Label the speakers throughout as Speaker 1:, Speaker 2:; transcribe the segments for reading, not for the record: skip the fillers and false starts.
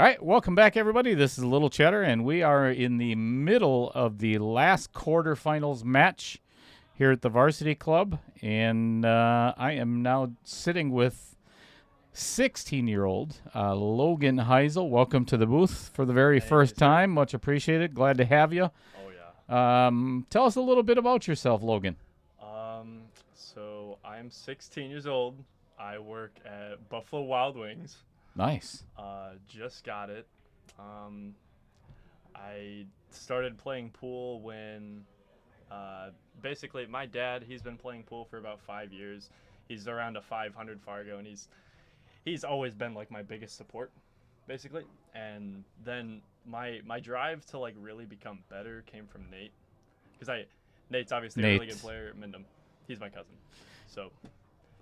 Speaker 1: All right, welcome back, everybody. This is Little Cheddar, and we are in the middle of the last quarterfinals match here at the Varsity Club. And I am now sitting with 16-year-old Logan Hisel. Welcome to the booth for the very first time. Much appreciated. Glad to have you.
Speaker 2: Oh, yeah.
Speaker 1: Tell us a little bit about yourself, Logan.
Speaker 2: So I'm 16 years old. I work at Buffalo Wild Wings.
Speaker 1: Nice.
Speaker 2: Just got it. I started playing pool when basically my dad, he's been playing pool for about 5 years. He's around a 500 Fargo, and he's always been like my biggest support, basically. And then my drive to like really become better came from Nate, because Nate's obviously a really good player at Mindom. He's my cousin, so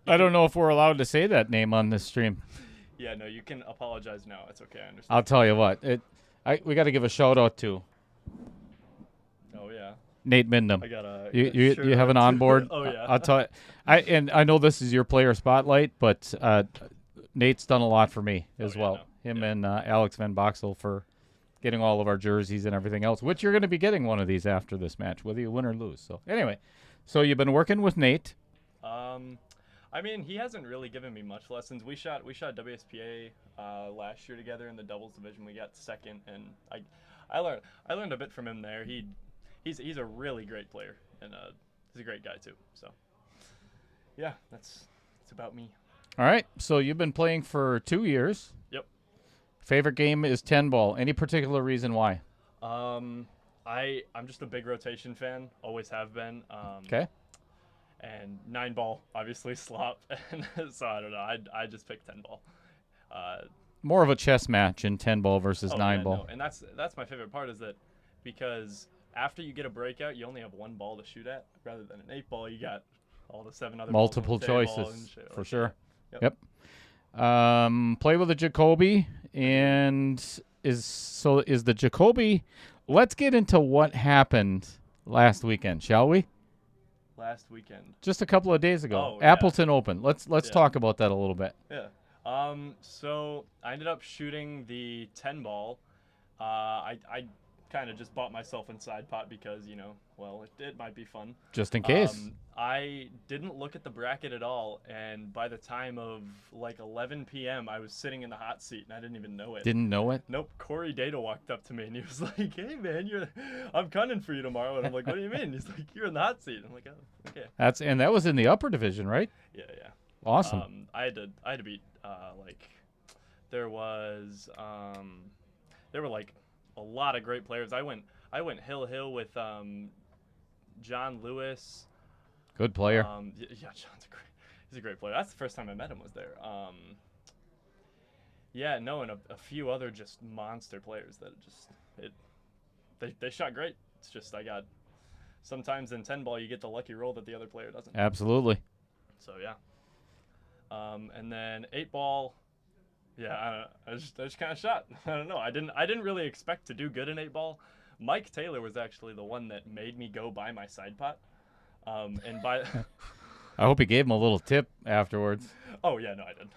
Speaker 1: I don't know if we're allowed to say that name on this stream.
Speaker 2: Yeah, no, you can apologize now. It's okay, I understand.
Speaker 1: I'll tell you what. We got to give a shout out to.
Speaker 2: Oh yeah.
Speaker 1: Nate Mindom.
Speaker 2: I got a.
Speaker 1: You have an onboard.
Speaker 2: Oh yeah.
Speaker 1: I'll tell you. I know this is your player spotlight, but Nate's done a lot for me as well.
Speaker 2: No.
Speaker 1: Him and Alex Van Boxel for getting all of our jerseys and everything else, which you're going to be getting one of these after this match, whether you win or lose. So anyway, so you've been working with Nate.
Speaker 2: I mean, he hasn't really given me much lessons. We shot WSPA last year together in the doubles division. We got second, and I learned a bit from him there. He's a really great player, and he's a great guy too. So yeah, that's about me.
Speaker 1: All right, so you've been playing for 2 years.
Speaker 2: Yep.
Speaker 1: Favorite game is 10 ball. Any particular reason why?
Speaker 2: I'm just a big rotation fan. Always have been.
Speaker 1: Okay.
Speaker 2: And 9 ball, obviously slop. And so I don't know. I just picked 10 ball.
Speaker 1: More of a chess match in 10 ball versus 9 ball.
Speaker 2: No. And that's my favorite part, is that because after you get a breakout, you only have 1 ball to shoot at, rather than an 8 ball. You got all the 7 other
Speaker 1: multiple
Speaker 2: balls on the table
Speaker 1: choices
Speaker 2: and shit
Speaker 1: for
Speaker 2: like
Speaker 1: sure.
Speaker 2: Yep.
Speaker 1: Play with a Jacoby, and is the Jacoby. Let's get into what happened last weekend, shall we?
Speaker 2: Last weekend,
Speaker 1: just a couple of days ago,
Speaker 2: Oh,
Speaker 1: Appleton Open. Let's talk about that a little bit.
Speaker 2: Yeah. So I ended up shooting the 10 ball. I kind of just bought myself in side pot because, it might be fun.
Speaker 1: Just in case.
Speaker 2: I didn't look at the bracket at all, and by the time of like 11 p.m., I was sitting in the hot seat, and I didn't even know it.
Speaker 1: Didn't know it?
Speaker 2: Nope. Corey Data walked up to me, and he was like, "Hey, man, I'm gunning for you tomorrow." And I'm like, "What do you mean?" He's like, "You're in the hot seat." I'm like, "Oh, okay."
Speaker 1: That was in the upper division, right?
Speaker 2: Yeah.
Speaker 1: Awesome.
Speaker 2: I had to beat there were like a lot of great players. I went hill with John Lewis.
Speaker 1: Good player.
Speaker 2: Yeah, he's a great player. That's the first time I met him, was there. And a few other just monster players that they shot great. It's just sometimes in 10 ball you get the lucky roll that the other player doesn't.
Speaker 1: Absolutely.
Speaker 2: So yeah. And then 8 ball. Yeah, I don't know. I just kind of shot. I don't know. I didn't really expect to do good in 8 ball. Mike Taylor was actually the one that made me go buy my side pot. And by
Speaker 1: I hope he gave him a little tip afterwards.
Speaker 2: Oh yeah, no, I did.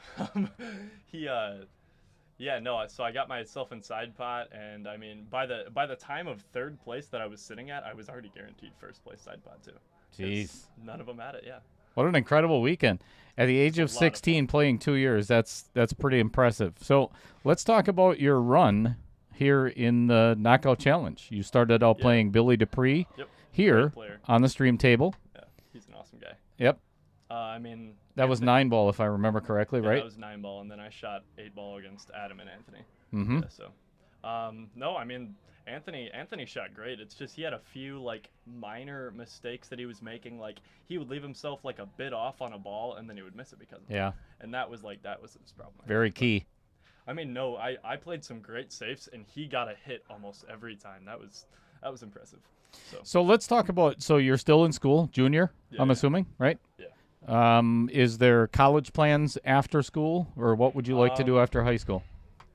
Speaker 2: So I got myself in side pot, and I mean by the time of 3rd place that I was sitting at, I was already guaranteed 1st place side pot too.
Speaker 1: Jeez.
Speaker 2: None of them had it. Yeah.
Speaker 1: What an incredible weekend. At the age of 16, playing 2 years, that's pretty impressive. So let's talk about your run here in the Knockout Challenge. You started out playing Billy Dupree here on the stream table.
Speaker 2: Yeah, he's an awesome guy.
Speaker 1: Yep.
Speaker 2: That
Speaker 1: was 9 ball, if I remember correctly, right?
Speaker 2: That was 9 ball, and then I shot 8 ball against Adam and Anthony.
Speaker 1: Mm-hmm.
Speaker 2: Yeah, Anthony shot great. It's just he had a few like minor mistakes that he was making. Like he would leave himself like a bit off on a ball, and then he would miss it because of it. And that was his problem.
Speaker 1: Very key.
Speaker 2: I played some great safes, and he got a hit almost every time. That was impressive.
Speaker 1: So let's talk about. So you're still in school, junior. I'm assuming, right?
Speaker 2: Yeah.
Speaker 1: Is there college plans after school, or what would you like to do after high school?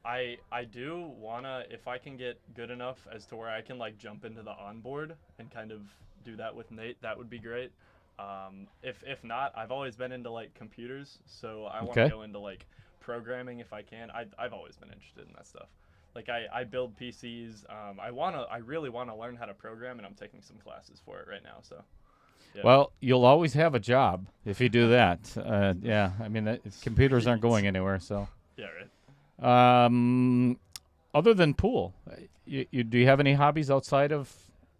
Speaker 2: I do wanna, if I can get good enough as to where I can like jump into the onboard and kind of do that with Nate, that would be great. If not, I've always been into like computers, so I want to go into like programming if I can. I've always been interested in that stuff. Like I build PCs. I really wanna learn how to program, and I'm taking some classes for it right now. So. Yeah.
Speaker 1: Well, you'll always have a job if you do that. Yeah, I mean, computers aren't going anywhere. So,
Speaker 2: Yeah, right.
Speaker 1: Other than pool, do you have any hobbies outside of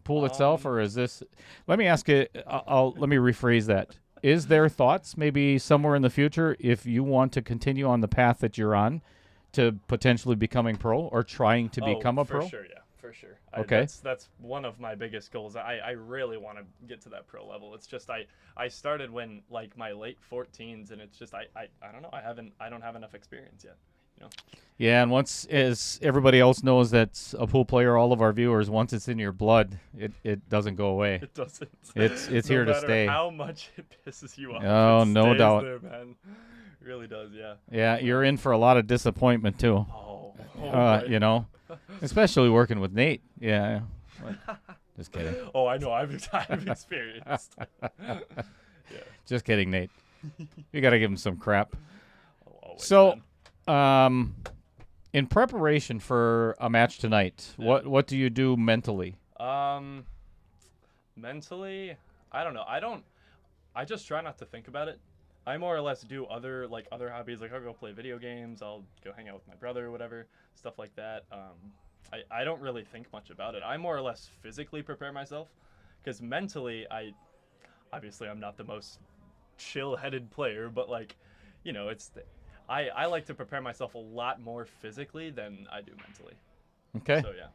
Speaker 1: pool itself, or is this? Let me ask you. Let me rephrase that. Is there thoughts maybe somewhere in the future if you want to continue on the path that you're on, to potentially becoming pro or trying to become a pro?
Speaker 2: For sure, yeah, for sure.
Speaker 1: Okay.
Speaker 2: That's one of my biggest goals. I really want to get to that pro level. It's just I started when like my late 14s, and it's just I don't know. I don't have enough experience yet. You know.
Speaker 1: Yeah, and once, as everybody else knows that's a pool player, all of our viewers, once it's in your blood, it doesn't go away.
Speaker 2: It doesn't.
Speaker 1: It's
Speaker 2: no
Speaker 1: here to
Speaker 2: matter
Speaker 1: stay.
Speaker 2: How much it pisses you off.
Speaker 1: Oh,
Speaker 2: it
Speaker 1: no
Speaker 2: stays
Speaker 1: doubt.
Speaker 2: There, man. It really does, yeah.
Speaker 1: Yeah, you're in for a lot of disappointment too.
Speaker 2: Right.
Speaker 1: You know, especially working with Nate. Yeah. Just kidding.
Speaker 2: Oh, I know. I've experienced. Yeah.
Speaker 1: Just kidding, Nate. You got to give him some crap.
Speaker 2: Always,
Speaker 1: So,
Speaker 2: man.
Speaker 1: in preparation for a match tonight, what do you do mentally?
Speaker 2: Mentally, I don't know. I just try not to think about it. I more or less do other hobbies. Like I'll go play video games. I'll go hang out with my brother or whatever, stuff like that. I don't really think much about it. I more or less physically prepare myself, because mentally, obviously I'm not the most chill-headed player, but like, you know, I like to prepare myself a lot more physically than I do mentally.
Speaker 1: Okay.
Speaker 2: So yeah.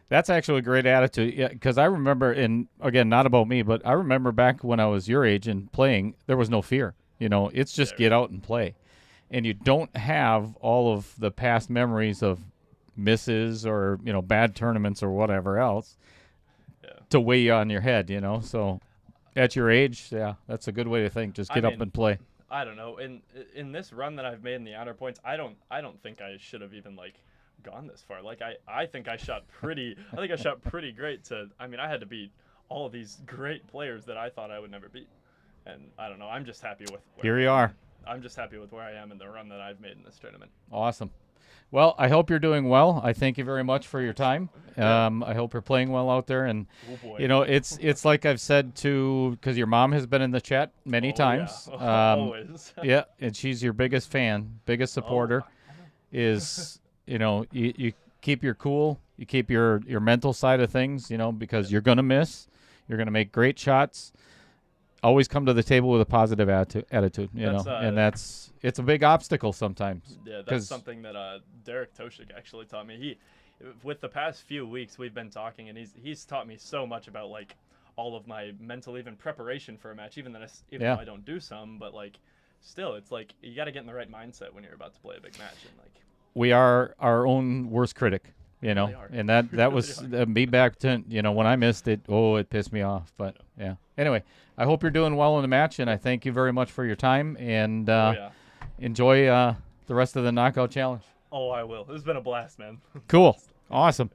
Speaker 1: That's actually a great attitude. Yeah, because I remember, and again, not about me, but I remember back when I was your age and playing, there was no fear. You know, it's just get out and play. And you don't have all of the past memories of misses or, you know, bad tournaments or whatever else to weigh you on your head, you know. So at your age, yeah, that's a good way to think. Just get up and play.
Speaker 2: I don't know. In this run that I've made in the outer points, I don't think I should have even like gone this far. Like I think I shot pretty great I had to beat all of these great players that I thought I would never beat. And I don't know, I'm just happy with
Speaker 1: here you are.
Speaker 2: I'm just happy with where I am in the run that I've made in this tournament.
Speaker 1: Awesome. Well, I hope you're doing well. I thank you very much for your time. I hope you're playing well out there. And, you know, it's like I've said because your mom has been in the chat many times.
Speaker 2: Yeah. Always.
Speaker 1: Yeah, and she's your biggest fan, biggest supporter. Is, you know, you keep your cool. You keep your mental side of things, you know, because you're going to miss. You're going to make great shots. Always come to the table with a positive attitude, you know, and it's a big obstacle sometimes.
Speaker 2: Yeah, that's something that Derek Toshik actually taught me. With the past few weeks, we've been talking, and he's taught me so much about like all of my mental, even preparation for a match, even though I don't do some, but like still, it's like you got to get in the right mindset when you're about to play a big match, and like
Speaker 1: we are our own worst critic. You know, and that was me back to, you know, when I missed it. Oh, it pissed me off. But yeah. Anyway, I hope you're doing well in the match, and I thank you very much for your time. And enjoy the rest of the knockout challenge.
Speaker 2: Oh, I will. This has been a blast, man.
Speaker 1: Cool. Awesome.